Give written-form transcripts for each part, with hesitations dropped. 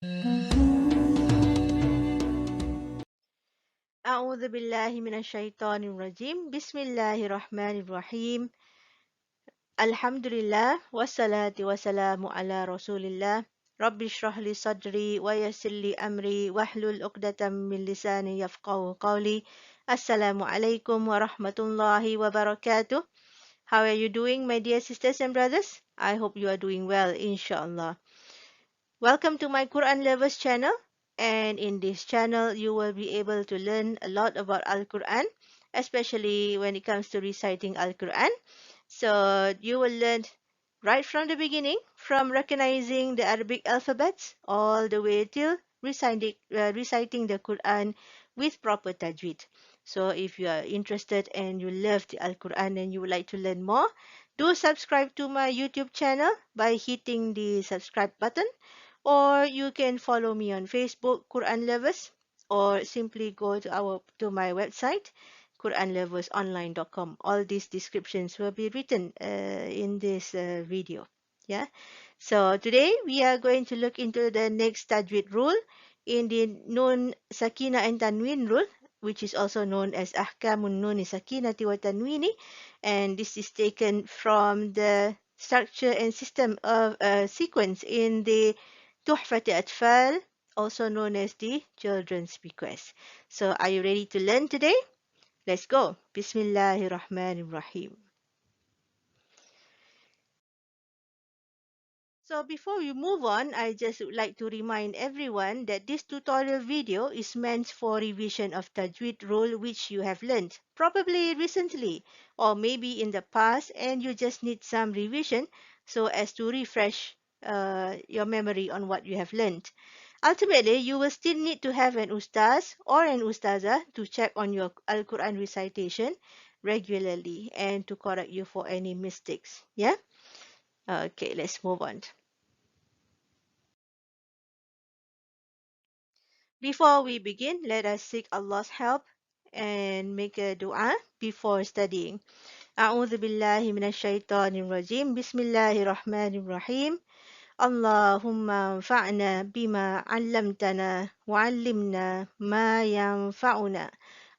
أعوذ بالله من الشيطان الرجيم بسم الله الرحمن الرحيم Alhamdulillah wassalatu wassalamu ala rasulillah Rabbi shrah li sadri wa yassir li amri wahlul uqdatam min lisani yafqahu qawli Assalamu alaikum warahmatullahi wabarakatuh. How are you doing, my dear sisters and brothers? I hope you are doing well, inshallah. Welcome to my Quran Lovers channel, and in this channel you will be able to learn a lot about Al-Quran, especially when it comes to reciting Al-Quran. So you will learn right from the beginning, from recognizing the Arabic alphabets all the way till reciting the Quran with proper tajweed. So if you are interested and you love the Al-Quran and you would like to learn more, do subscribe to my YouTube channel by hitting the subscribe button, or you can follow me on Facebook, Quran Lovers, or simply go to my website, quranloversonline.com. All these descriptions will be written in this video. Yeah. So today we are going to look into the next tajweed rule in the Nun Sakinah and Tanween rule, which is also known as Ahkamun Nun Sakinati wa Tanweeni, and this is taken from the structure and system of sequence in the Tuhfat Atfal, also known as the Children's Bequest. So are you ready to learn today? Let's go. Bismillahirrahmanirrahim. So before we move on, I just would like to remind everyone that this tutorial video is meant for revision of Tajweed rule which you have learned, probably recently or maybe in the past, and you just need some revision so as to refresh your memory on what you have learned. Ultimately, you will still need to have an ustaz or an ustazah to check on your Al-Quran recitation regularly and to correct you for any mistakes. Yeah? Okay, let's move on. Before we begin, let us seek Allah's help and make a dua before studying. أعوذ بالله من الشيطان الرجيم بسم الله الرحمن الرحيم اللهم انفعنا بما علمتنا وعلمنا ما ينفعنا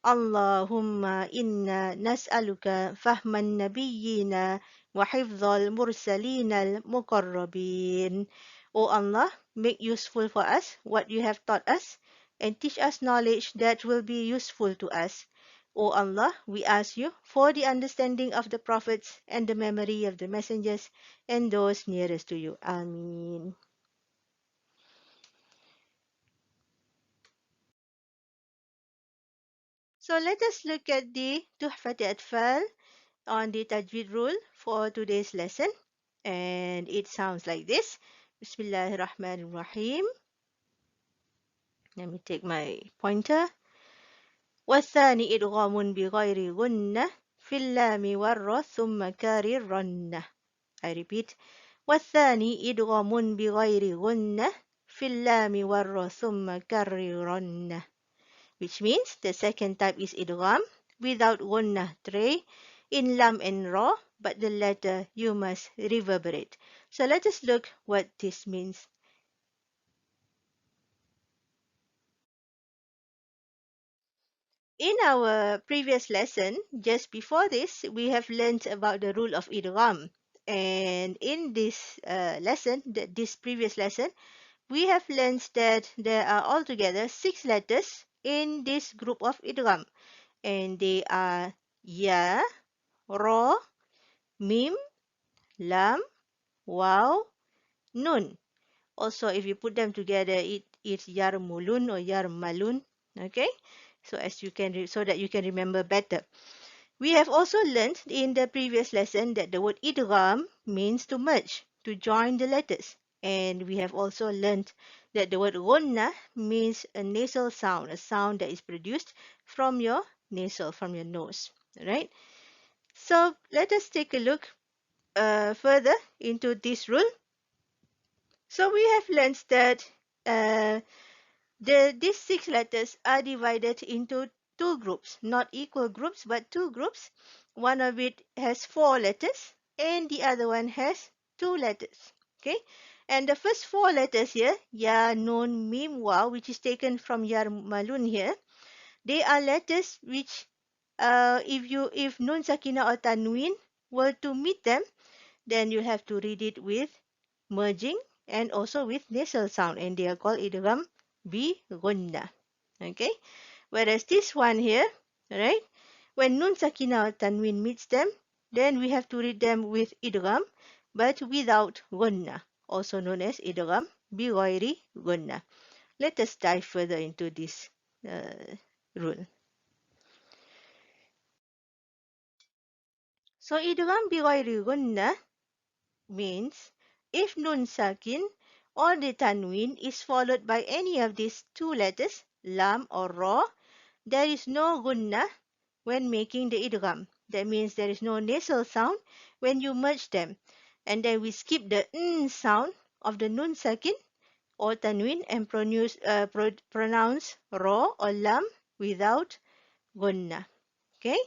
اللهم إنا نسألك فهم النبيين وحفظ المرسلين المقربين. O Allah, make useful for us what you have taught us, and teach us knowledge that will be useful to us. O Allah, we ask you for the understanding of the prophets and the memory of the messengers and those nearest to you. Ameen. So let us look at the Tuhfat Atfal on the Tajweed rule for today's lesson. And it sounds like this. Bismillahirrahmanirrahim. Let me take my pointer. والثاني إدغام بغير غنة في اللام والراء ثم كررن. I repeat. والثاني إدغام بغير غنة في اللام والراء ثم كررن. Which means the second type is idgham without ghunnah tray in lam and ra, but the letter you must reverberate. So let us look what this means. In our previous lesson, just before this, we have learned about the rule of idgham. And in this this previous lesson, we have learned that there are altogether 6 letters in this group of idgham. And they are ya, ra, mim, lam, waw, nun. Also, if you put them together, it is yarmulun or yarmalun. Okay, so that you can remember better. We have also learned in the previous lesson that the word idgham means to merge, to join the letters. And we have also learned that the word ghunnah means a nasal sound, a sound that is produced from your from your nose. Right? So let us take a look further into this rule. So we have learned that these 6 letters are divided into 2 groups, not equal groups, but 2 groups. One of it has 4 letters and the other one has 2 letters. Okay, And the first four letters here, Ya, Nun, Mim, Waw, which is taken from Yarmalun here, they are letters which, if Nun Sakinah or Tanween were to meet them, then you have to read it with merging and also with nasal sound, and they are called Idgham bi Ghunnah. Okay, whereas this one here, right, when Nun Sakinah or Tanween meets them, then we have to read them with Idgham, but without Ghunnah, also known as Idgham bi Ghairi Ghunnah. Let us dive further into this rule. So Idgham bi Ghairi Ghunnah means if Nun Sakin or the Tanween is followed by any of these two letters, Lam or Ra, there is no Ghunnah when making the Idgham. That means there is no nasal sound when you merge them. And then we skip the N sound of the Nun Sakin or Tanween and pronounce Ra or Lam without Ghunnah. Okay?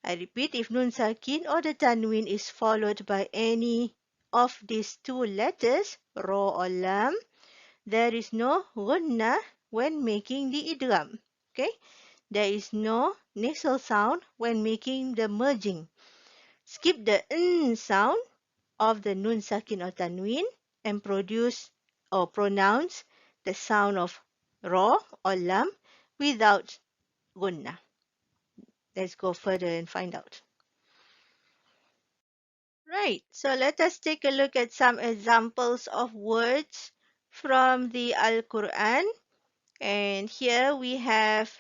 I repeat, if Nun Sakin or the Tanween is followed by any of these two letters, Ra or Lam, there is no Ghunnah when making the Idgham. Okay? There is no nasal sound when making the merging. Skip the N sound of the Nun Sakin or Tanween and pronounce the sound of Ra or Lam without Ghunnah. Let's go further and find out. Right, so let us take a look at some examples of words from the Al-Quran. And here we have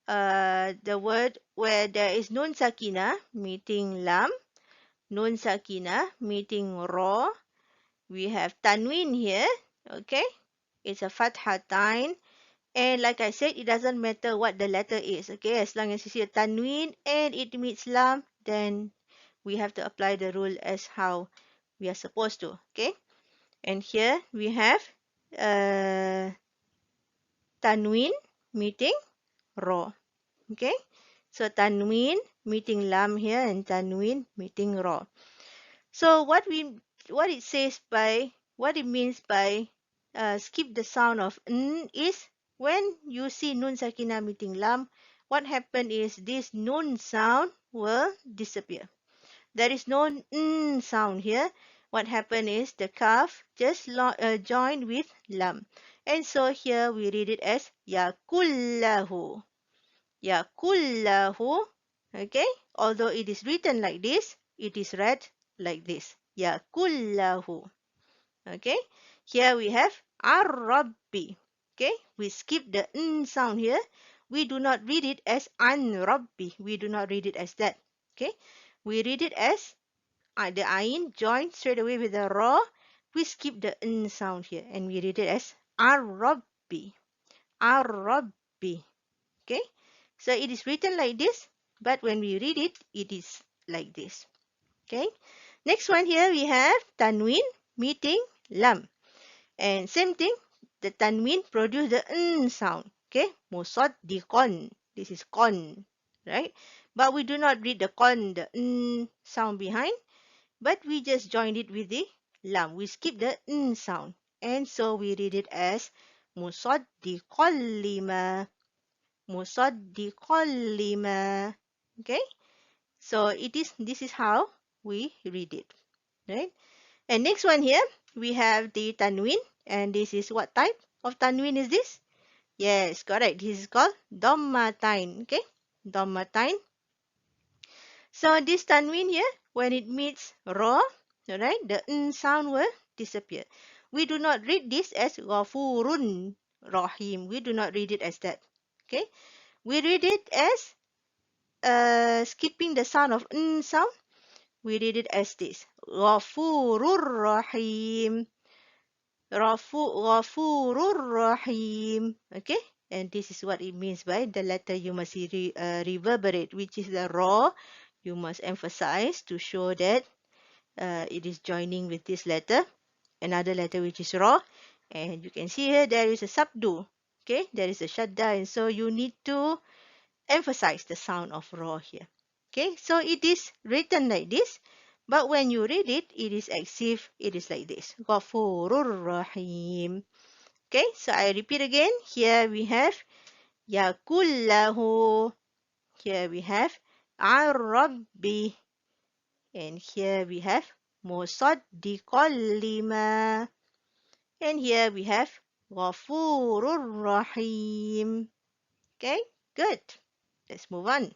the word where there is Nun Sakinah meeting Lam, Nun Sakinah meeting Ra. We have Tanween here, okay? It's a Fathatain. And like I said, it doesn't matter what the letter is, okay? As long as you see a Tanween and it meets Lam, then we have to apply the rule as how we are supposed to, okay? And here we have Tanween meeting Ra, okay? So Tanween meeting Lam here and Tanween meeting Ra. So what it means by skip the sound of N is when you see Nun Sakinah meeting Lam, what happened is this Nun sound will disappear. There is no N sound here. What happened is the kaf just joined with Lam. And so here we read it as Yakullahu. Yakullahu. Okay? Although it is written like this, it is read like this. Yakullahu. Okay? Here we have Ar-Rabbi. Okay? We skip the N sound here. We do not read it as An-Rabbi. We do not read it as that. Okay? We read it as the Ain joined straight away with the Ra. We skip the N sound here and we read it as Ar-Rabbi. Ar-Rabbi. Okay? So it is written like this, but when we read it, it is like this. Okay? Next one here we have Tanween meeting Lam. And same thing, the Tanween produce the N sound. Okay? Musaddiqan. This is Qan. Right? But we do not read the Qan, the N sound behind, but we just joined it with the Lam. We skip the N sound. And so we read it as Musaddiqan lima. Musaddiqan lima. Okay? So this is how we read it. Right? And next one here, we have the Tanween. And this is what type of Tanween is this? Yes, correct. This is called Dhammatain. Okay? Dhammatain. So this Tanween here, when it meets Ra, right, the N sound will disappear. We do not read this as Ghafurun Rahim. We do not read it as that. Okay? We read it as skipping the sound of N sound. We read it as this. Ghafurur Rahim. Ghafurur Rahim. Okay? And this is what it means by the letter you must reverberate, which is the Ra. You must emphasize to show that it is joining with this letter. Another letter which is Ra. And you can see here there is a subdu. Okay? There is a shadda. And so you need to emphasize the sound of Ra here. Okay? So it is written like this. But when you read it, it is as if it is like this. Ghafurur Rahim. Okay, so I repeat again. Here we have Yakullahu. Here we have Ar-Rabbi. And here we have Musaddiqal lima. And here we have Ghafurur Rahim. Okay, good. Let's move on.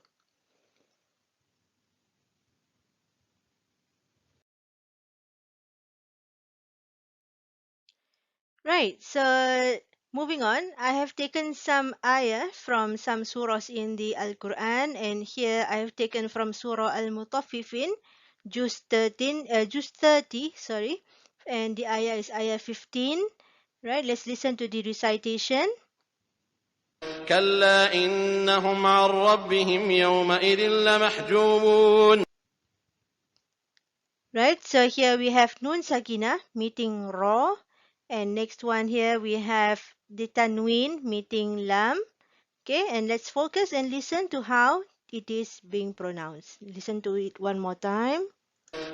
Right, so moving on, I have taken some ayah from some surahs in the Al-Quran, and here I have taken from Surah Al-Mutaffifin, juz 30, sorry, and the ayah is ayah 15. Right, let's listen to the recitation. كلا إنهم عن ربهم يومئذ لمحجوبون. Right, so here we have Nun Sakinah meeting Ra, and next one here we have the Tanween meeting Lam. Okay, and let's focus and listen to how it is being pronounced. Listen to it one more time.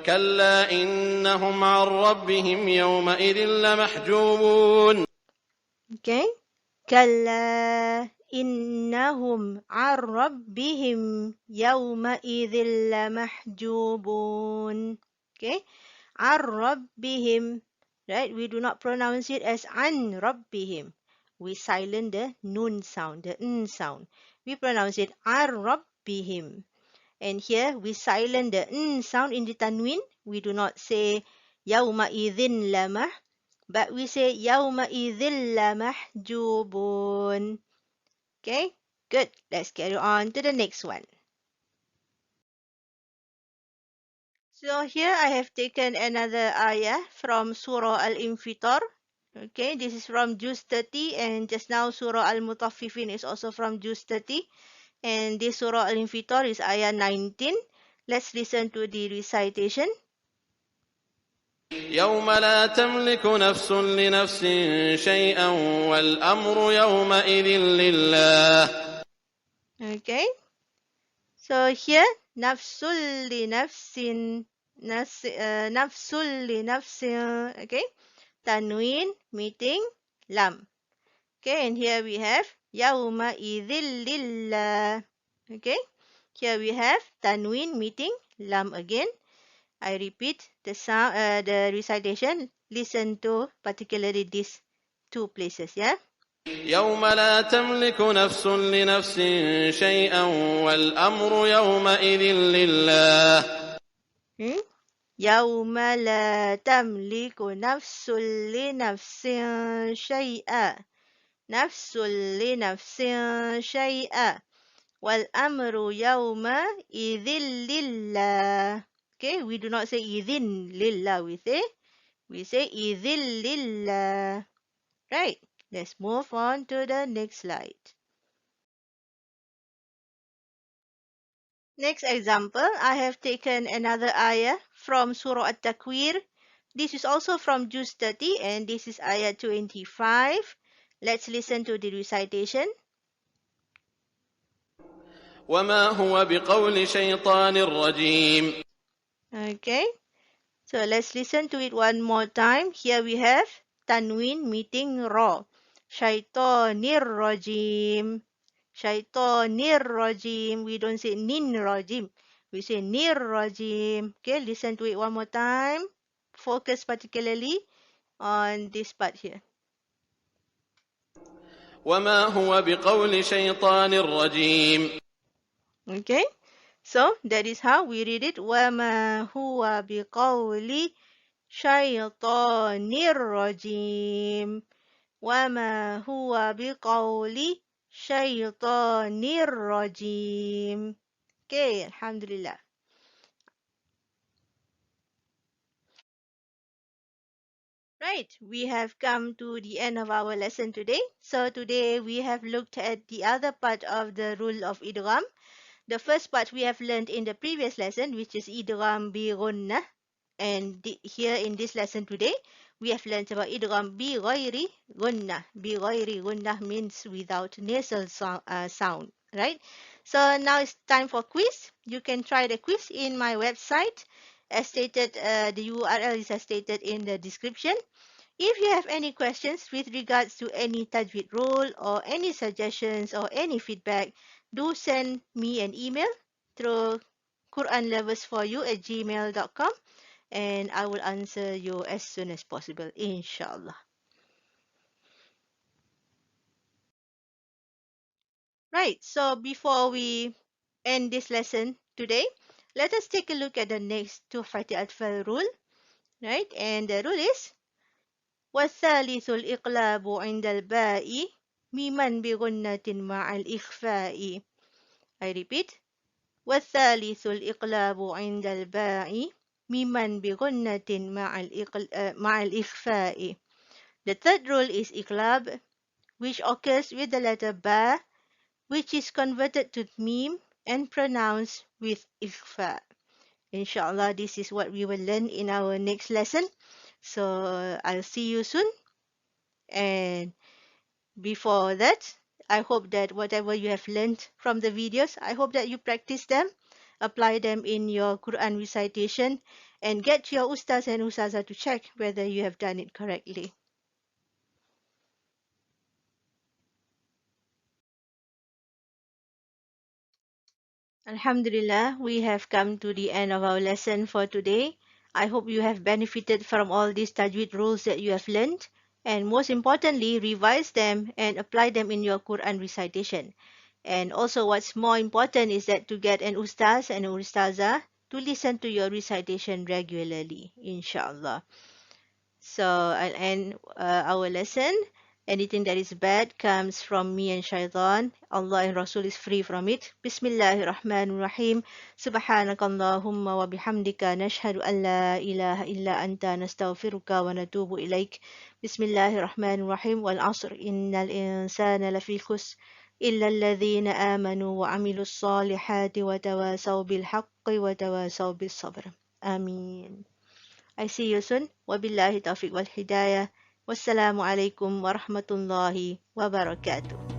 كلا إنهم عن ربهم يومئذ لمحجوبون. Okay. كلا إنهم عن ربهم يومئذ لمحجوبون. Okay. عن ربهم. Right? We do not pronounce it as عن ربهم. We silent the nun sound, the n sound. We pronounce it عن ربهم. And here we silent the n sound in the tanween. We do not say yawma idhin lamah, but we say yawma idhin lamahjubun. Okay, good. Let's carry on to the next one. So here I have taken another ayah from Surah Al-INFITHAR. Okay, this is from Juz 30, and just now Surah Al-MUTHOFFIFIN is also from Juz 30. And this Surah Al-INFITHAR is ayah 19. Let's listen to the recitation. يوم لا تملك نفس لنفس شيئا والأمر يومئذ لله. Okay, so here nafsul li nafsin, nafsul li nafsin. Okay, tanween meeting lam. Okay, and here we have yawma idhil lillah. Okay, here we have tanween meeting lam again. I repeat the sound, the recitation. Listen to particularly these two places. Yeah. يوم لا تملك نفس لنفس شيئا والأمر يومئذ لله. يوم لا تملك نفس لنفس شيئا نفس لنفس شيئا والأمر يومئذ لله. Okay, we do not say إذن لله, we say إذن لله. Right, let's move on to the next slide. Next example, I have taken another ayah from Surah At-TAKWEER. This is also from Juz 30, and this is ayah 25. Let's listen to the recitation. وما هو بقول شيطان رجيم. Okay, so let's listen to it one more time. Here we have Tanween meeting Ra. Shaitanir Rajim. Shaitanir Rajim. We don't say Nin Rajim. We say Nir Rajim. Okay, listen to it one more time. Focus particularly on this part here. وما هو بقول شيطان رجيم. Okay, so that is how we read it. وَمَا هُوَ بِقَوْلِ شَيْطَانٍ رَجِيمٍ وَمَا هُوَ بِقَوْلِ شَيْطَانٍ رَجِيمٍ. Okay, Alhamdulillah. Right, we have come to the end of our lesson today. So today we have looked at the other part of the rule of Idgham. The first part we have learned in the previous lesson, which is Idgham bi Ghunnah. And here in this lesson today, we have learned about Idgham bi Ghairi Ghunnah. Bi Ghairi Ghunnah means without nasal sound, right? So now it's time for quiz. You can try the quiz in my website. as stated, the URL is as stated in the description. If you have any questions with regards to any Tajweed rule or any suggestions or any feedback, do send me an email through quranloversforyou@gmail.com, and I will answer you as soon as possible, inshallah. Right, so before we end this lesson today, let us take a look at the next Tuhfat rule, right? And the rule is والثالث الإقلاب عند الباء ميما بغنة مع الإخفاء. I repeat. والثالث الإقلاب عند الباء ميما بغنة مع الإخفاء. The third rule is إقلاب, which occurs with the letter ba, which is converted to meme and pronounced with إخفاء. Inshallah, this is what we will learn in our next lesson. So I'll see you soon. And before that, I hope that whatever you have learned from the videos, I hope that you practice them, apply them in your Quran recitation, and get your ustaz and ustazah to check whether you have done it correctly. Alhamdulillah, we have come to the end of our lesson for today. I hope you have benefited from all these tajweed rules that you have learned, and most importantly, revise them and apply them in your Quran recitation. And also what's more important is that to get an ustaz and an ustazah to listen to your recitation regularly, inshallah. So I'll end our lesson. Anything that is bad comes from me and shaitan. Allah and Rasul is free from it. Bismillahirrahmanirrahim. Subhanakallahumma wa bihamdika nashhadu an la ilaha illa anta nastaghfiruka wa natubu ilaik. Bismillahirrahmanirrahim. Wal asr innal insana lafi khusr illa alladhina amanu wa amilus salihati wa tawasaw bil haqqi wa tawasaw bis sabr. Ameen. I see you soon. Wabillahi taufiq wal hidayah. Wassalamu alaikum warahmatullahi wabarakatuh.